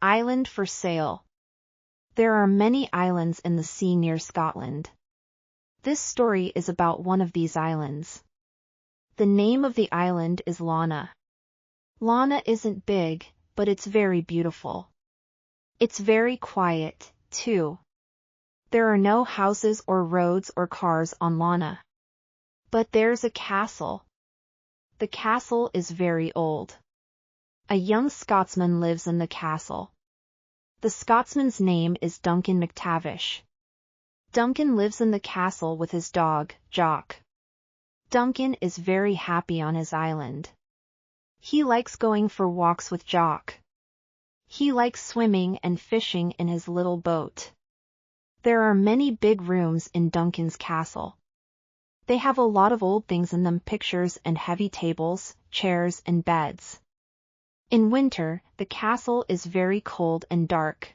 Island for sale. There are many islands in the sea near Scotland. This story is about one of these islands. The name of the island is Lana. Lana isn't big, but it's very beautiful. It's very quiet, too. There are no houses or roads or cars on Lana. But there's a castle. The castle is very old. A young Scotsman lives in the castle. The Scotsman's name is Duncan McTavish. Duncan lives in the castle with his dog, Jock. Duncan is very happy on his island. He likes going for walks with Jock. He likes swimming and fishing in his little boat. There are many big rooms in Duncan's castle. They have a lot of old things in them, pictures and heavy tables, chairs and beds. In winter, the castle is very cold and dark.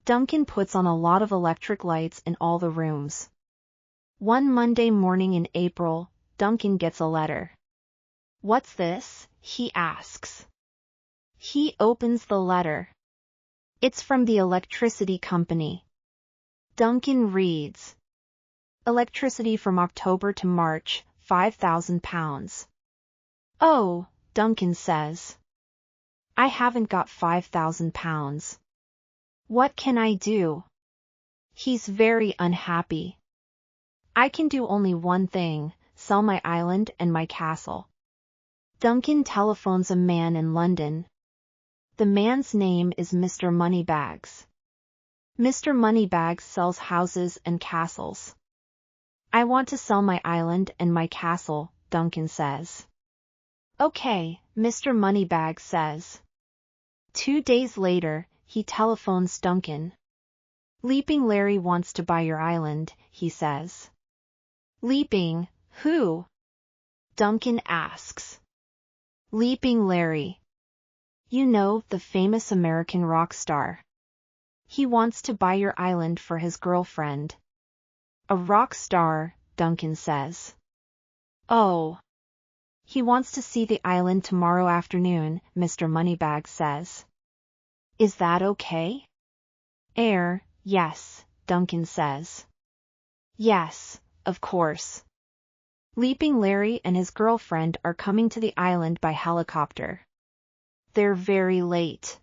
Duncan puts on a lot of electric lights in all the rooms. One Monday morning in April, Duncan gets a letter. "What's this?" he asks. He opens the letter. It's from the electricity company. Duncan reads, "Electricity from October to March, £5,000. "Oh," Duncan says. "I haven't got £5,000. What can I do?" He's very unhappy. "I can do only one thing, sell my island and my castle." Duncan telephones a man in London. The man's name is Mr. Moneybags. Mr. Moneybags sells houses and castles. "I want to sell my island and my castle," Duncan says. "Okay," Mr. Moneybags says. 2 days later, he telephones Duncan. "Leaping Larry wants to buy your island," he says. "Leaping, who?" Duncan asks. "Leaping Larry. You know, the famous American rock star. He wants to buy your island for his girlfriend." "A rock star," Duncan says. "Oh. He wants to see the island tomorrow afternoon," Mr. Moneybags says. "Is that okay?" Yes," Duncan says. "Yes, of course." Leaping Larry and his girlfriend are coming to the island by helicopter. They're very late.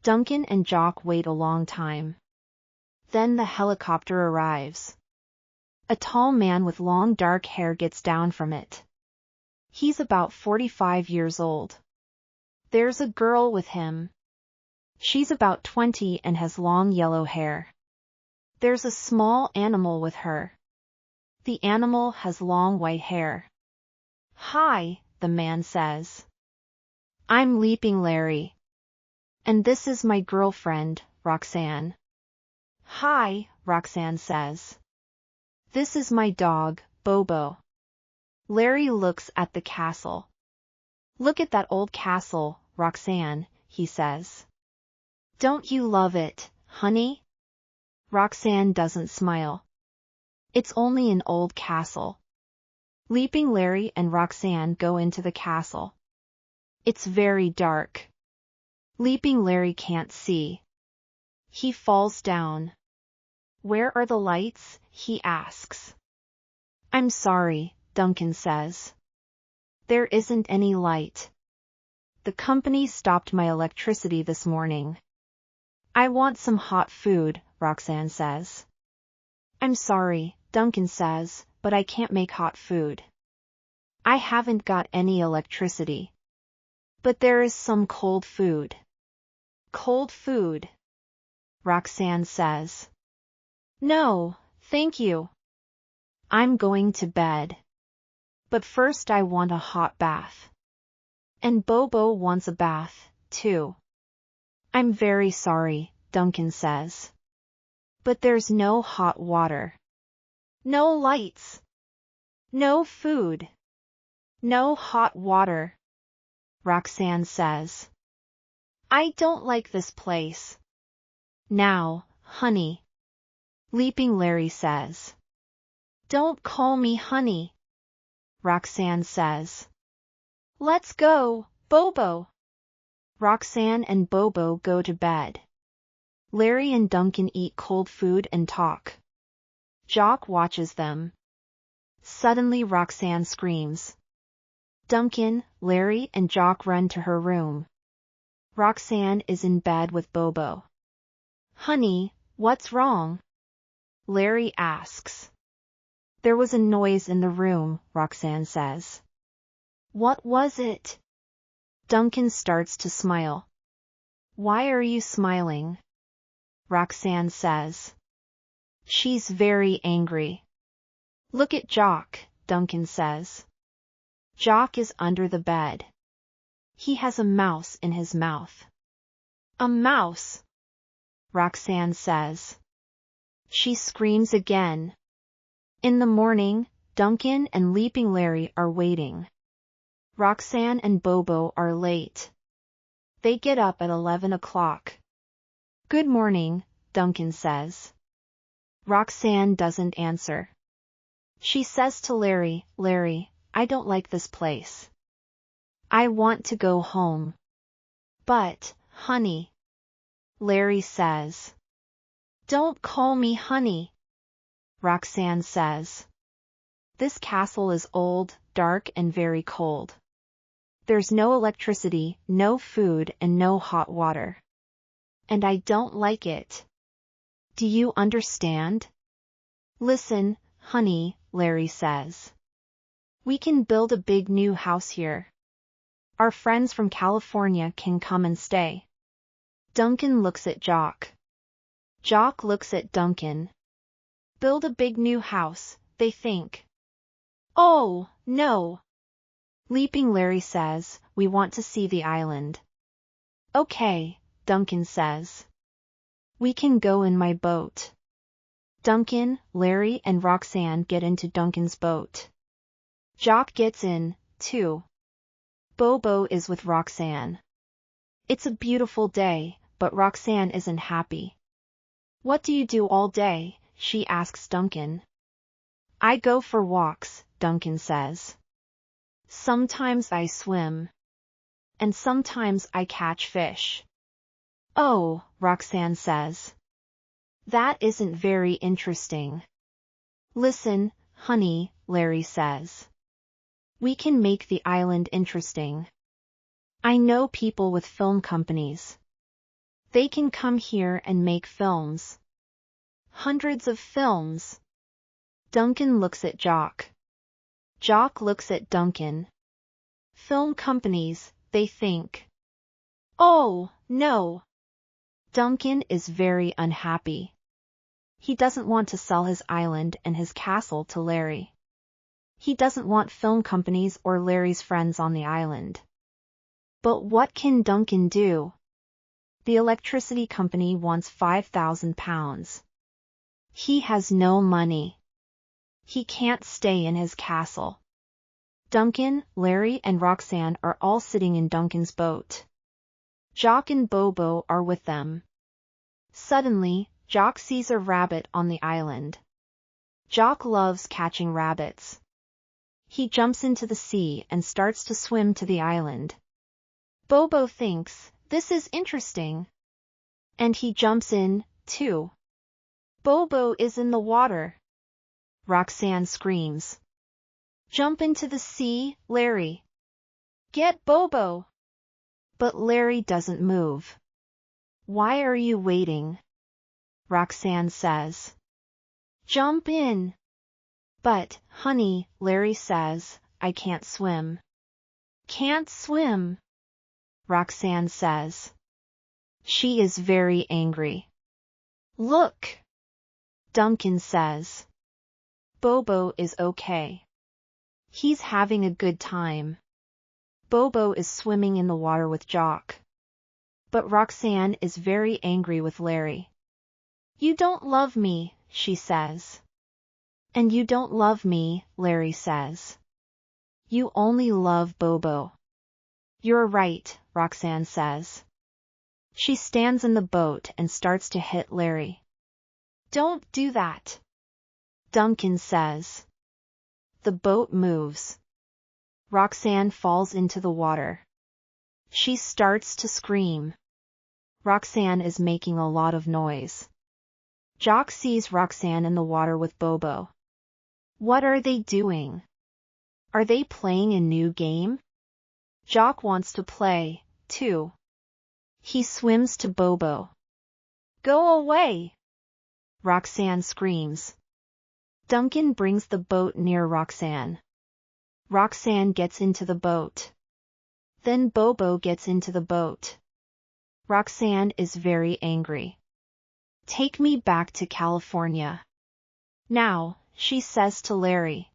Duncan and Jock wait a long time. Then the helicopter arrives. A tall man with long dark hair gets down from it. He's about 45 years old. There's a girl with him. She's about 20 and has long yellow hair. There's a small animal with her. The animal has long white hair. "Hi," the man says. "I'm Leaping Larry. And this is my girlfriend, Roxanne." "Hi," Roxanne says. "This is my dog, Bobo." Larry looks at the castle. "Look at that old castle, Roxanne," he says. "Don't you love it, honey?" Roxanne doesn't smile. It's only an old castle. Leaping Larry and Roxanne go into the castle. It's very dark. Leaping Larry can't see. He falls down. "Where are the lights?" he asks. "I'm sorry," Duncan says. "There isn't any light. The company stopped my electricity this morning." "I want some hot food," Roxanne says. "I'm sorry," Duncan says, "but I can't make hot food. I haven't got any electricity. But there is some cold food." "Cold food?" Roxanne says. "No, thank you. I'm going to bed. But first I want a hot bath. And Bobo wants a bath, too." "I'm very sorry," Duncan says. "But there's no hot water. No lights. No food. No hot water." Roxanne says. "I don't like this place." "Now, honey," Leaping Larry says. "Don't call me honey," Roxanne says. "Let's go, Bobo." Roxanne and Bobo go to bed. Larry and Duncan eat cold food and talk. Jock watches them. Suddenly Roxanne screams. Duncan, Larry and Jock run to her room. Roxanne is in bed with Bobo. Honey, what's wrong? Larry asks. There was a noise in the room, Roxanne says. What was it? Duncan starts to smile. Why are you smiling? Roxanne says. She's very angry. Look at Jock, Duncan says. Jock is under the bed. He has a mouse in his mouth. A mouse! Roxanne says. She screams again. In the morning, Duncan and Leaping Larry are waiting. Roxanne and Bobo are late. They get up at 11 o'clock. Good morning, Duncan says. Roxanne doesn't answer. She says to Larry, Larry, I don't like this place. I want to go home. But, honey. Larry says. Don't call me honey. Roxanne says. This castle is old, dark and very cold. There's no electricity, no food and no hot water. And I don't like it. Do you understand? Listen, honey, Larry says. We can build a big new house here. Our friends from California can come and stay. Duncan looks at Jock. Jock looks at Duncan. Build a big new house, they think. Oh, no. Leaping Larry says, we want to see the island. Okay, Duncan says. We can go in my boat. Duncan, Larry and Roxanne get into Duncan's boat. Jock gets in, too. Bobo is with Roxanne. It's a beautiful day, but Roxanne isn't happy. What do you do all day? She asks Duncan. I go for walks, Duncan says. Sometimes I swim. And sometimes I catch fish. Oh, Roxanne says. That isn't very interesting. Listen, honey, Larry says. We can make the island interesting. I know people with film companies. They can come here and make films. Hundreds of films. Duncan looks at Jock. Jock looks at Duncan. Film companies, they think. Oh, no. Duncan is very unhappy. He doesn't want to sell his island and his castle to Larry. He doesn't want film companies or Larry's friends on the island. But what can Duncan do? The electricity company wants £5,000. He has no money. He can't stay in his castle. Duncan, Larry and Roxanne are all sitting in Duncan's boat. Jock and Bobo are with them. Suddenly, Jock sees a rabbit on the island. Jock loves catching rabbits. He jumps into the sea and starts to swim to the island. Bobo thinks, this is interesting. And he jumps in, too. Bobo is in the water. Roxanne screams. Jump into the sea, Larry. Get Bobo. But Larry doesn't move. Why are you waiting? Roxanne says. Jump in. But, honey, Larry says, I can't swim. Can't swim. Roxanne says. She is very angry. Look. Duncan says. Bobo is okay. He's having a good time. Bobo is swimming in the water with Jock. But Roxanne is very angry with Larry. You don't love me, she says. And you don't love me, Larry says. You only love Bobo. You're right, Roxanne says. She stands in the boat and starts to hit Larry. Don't do that. Duncan says. The boat moves. Roxanne falls into the water. She starts to scream. Roxanne is making a lot of noise. Jock sees Roxanne in the water with Bobo. What are they doing? Are they playing a new game? Jock wants to play, too. He swims to Bobo. Go away! Roxanne screams. Duncan brings the boat near Roxanne. Roxanne gets into the boat. Then Bobo gets into the boat. Roxanne is very angry. Take me back to California. Now, she says to Larry.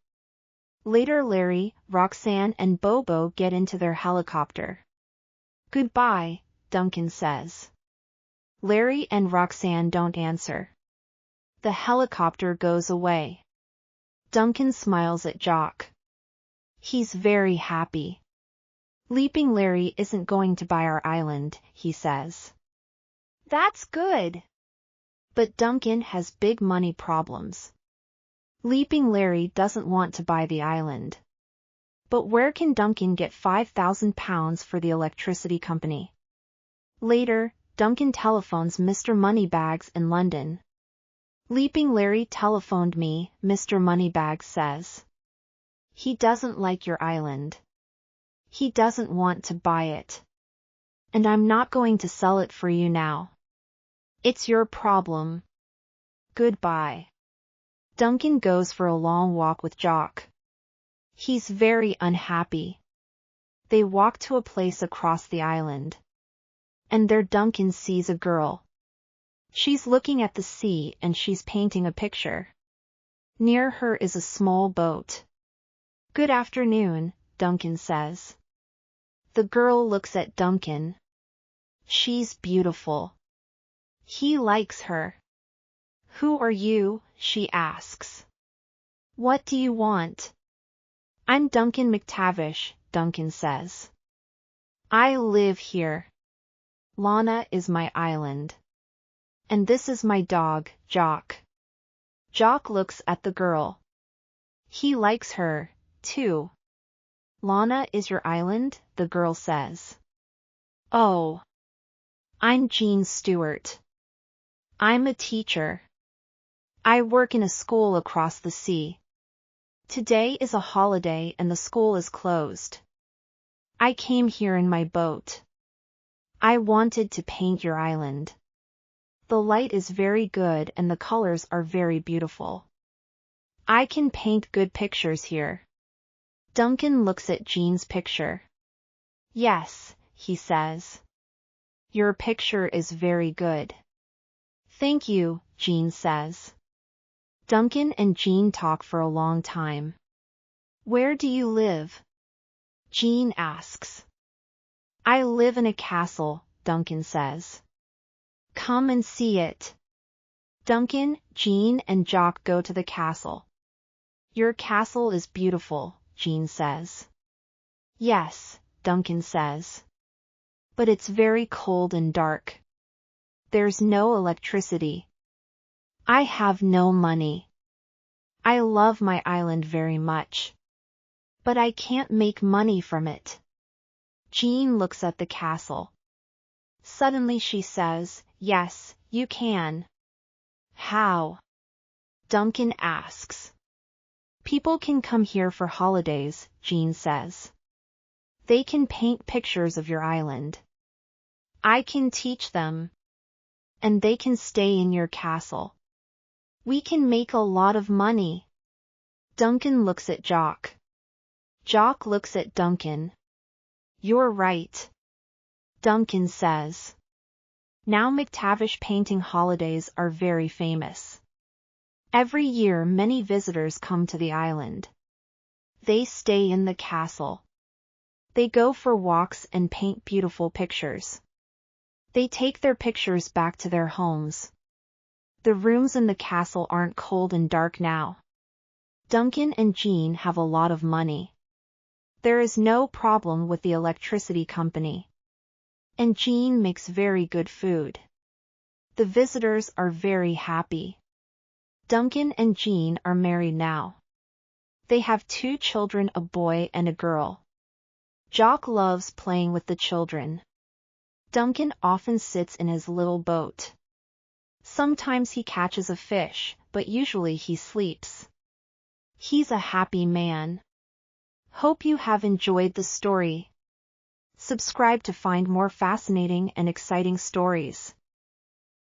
Later Larry, Roxanne and Bobo get into their helicopter. Goodbye, Duncan says. Larry and Roxanne don't answer. The helicopter goes away. Duncan smiles at Jock. He's very happy. Leaping Larry isn't going to buy our island, he says. That's good. But Duncan has big money problems. Leaping Larry doesn't want to buy the island. But where can Duncan get £5,000 for the electricity company? Later, Duncan telephones Mr. Moneybags in London. Leaping Larry telephoned me, Mr. Moneybags says. He doesn't like your island. He doesn't want to buy it. And I'm not going to sell it for you now. It's your problem. Goodbye. Duncan goes for a long walk with Jock. He's very unhappy. They walk to a place across the island. And there Duncan sees a girl. She's looking at the sea and she's painting a picture. Near her is a small boat. Good afternoon, Duncan says. The girl looks at Duncan. She's beautiful. He likes her. Who are you? She asks. What do you want? I'm Duncan McTavish, Duncan says. I live here. Lana is my island. And this is my dog, Jock. Jock looks at the girl. He likes her, too. Lana is your island, the girl says. Oh. I'm Jean Stewart. I'm a teacher. I work in a school across the sea. Today is a holiday and the school is closed. I came here in my boat. I wanted to paint your island. The light is very good and the colors are very beautiful. I can paint good pictures here. Duncan looks at Jean's picture. Yes, he says. Your picture is very good. Thank you, Jean says. Duncan and Jean talk for a long time. Where do you live? Jean asks. I live in a castle, Duncan says. Come and see it. Duncan, Jean and Jock go to the castle. Your castle is beautiful, Jean says. Yes, Duncan says. But it's very cold and dark. There's no electricity. I have no money. I love my island very much. But I can't make money from it. Jean looks at the castle. Suddenly she says, yes, you can. How? Duncan asks. People can come here for holidays, Jean says. They can paint pictures of your island. I can teach them. And they can stay in your castle. We can make a lot of money. Duncan looks at Jock. Jock looks at Duncan. You're right. Duncan says. Now McTavish painting holidays are very famous. Every year many visitors come to the island. They stay in the castle. They go for walks and paint beautiful pictures. They take their pictures back to their homes. The rooms in the castle aren't cold and dark now. Duncan and Jean have a lot of money. There is no problem with the electricity company. And Jean makes very good food. The visitors are very happy. Duncan and Jean are married now. They have 2 children, a boy and a girl. Jock loves playing with the children. Duncan often sits in his little boat. Sometimes he catches a fish, but usually he sleeps. He's a happy man. Hope you have enjoyed the story. Subscribe to find more fascinating and exciting stories.